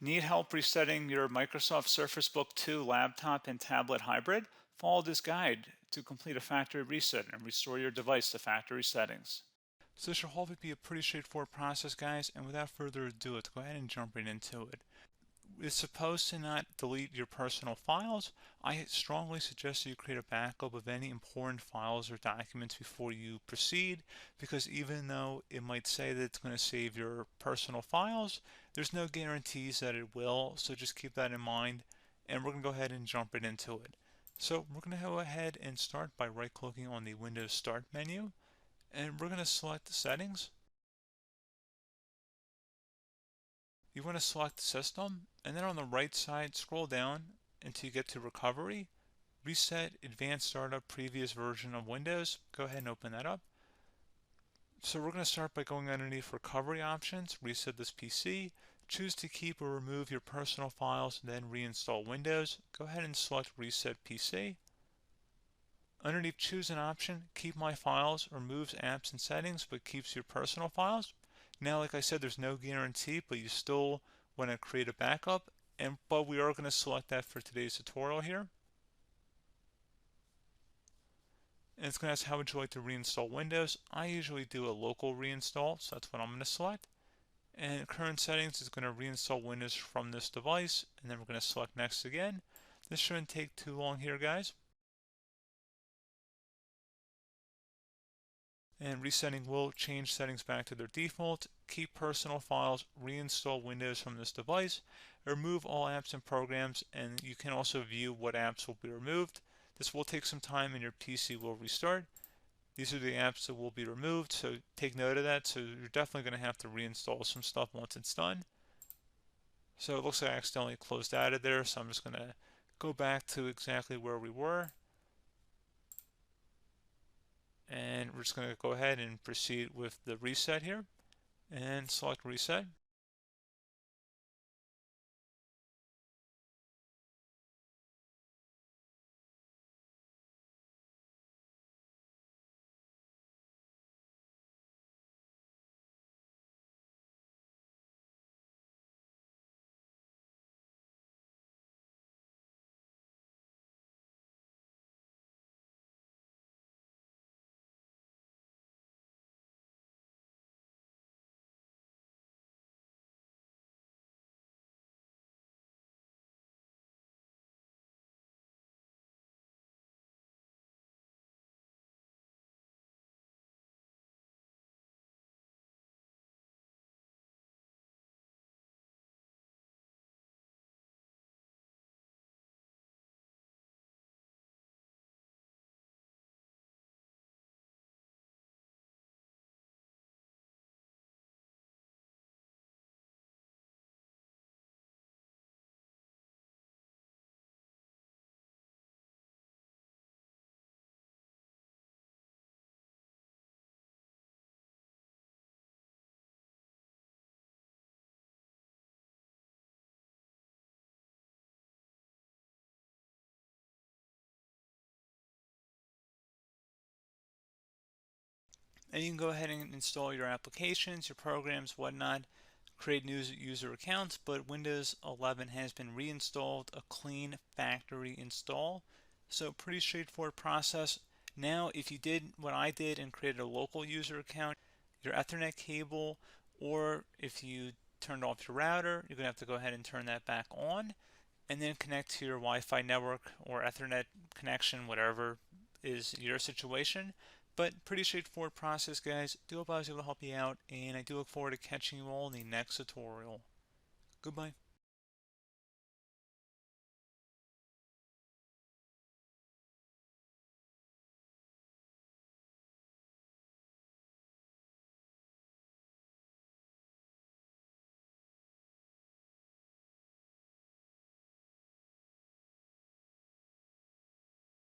Need help resetting your Microsoft Surface Book 2 laptop and tablet hybrid? Follow this guide to complete a factory reset and restore your device to factory settings. So this should hopefully be a pretty straightforward process, guys, and without further ado, let's go ahead and jump right into it. It's supposed to not delete your personal files. I strongly suggest that you create a backup of any important files or documents before you proceed, because even though it might say that it's going to save your personal files, there's no guarantees that it will, so just keep that in mind, and we're going to go ahead and jump right into it. So we're going to go ahead and start by right-clicking on the Windows Start menu, and we're going to select the settings. You want to select System, and then on the right side, scroll down until you get to Recovery. Reset Advanced Startup Previous Version of Windows. Go ahead and open that up. So we're going to start by going underneath Recovery Options, reset this PC. Choose to keep or remove your personal files, then reinstall Windows. Go ahead and select Reset PC. Underneath Choose an option, Keep My Files removes apps and settings but keeps your personal files. Now, like I said, there's no guarantee, but you still want to create a backup, but we are going to select that for today's tutorial here. And it's going to ask how would you like to reinstall Windows. I usually do a local reinstall, so that's what I'm going to select. And current settings is going to reinstall Windows from this device, and then we're going to select next again. This shouldn't take too long here, guys. And resetting will change settings back to their default, keep personal files, reinstall Windows from this device, remove all apps and programs, and you can also view what apps will be removed. This will take some time and your PC will restart. These are the apps that will be removed, so take note of that. So you're definitely going to have to reinstall some stuff once it's done. So it looks like I accidentally closed out of there, so I'm just going to go back to exactly where we were. And we're just going to go ahead and proceed with the reset here and select reset. And you can go ahead and install your applications, your programs, whatnot, create new user accounts, but Windows 11 has been reinstalled, a clean factory install. So pretty straightforward process. Now, if you did what I did and created a local user account, your Ethernet cable, or if you turned off your router, you're going to have to go ahead and turn that back on and then connect to your Wi-Fi network or Ethernet connection, whatever is your situation. But pretty straightforward process, guys. Do hope I was able to help you out, and I do look forward to catching you all in the next tutorial. Goodbye.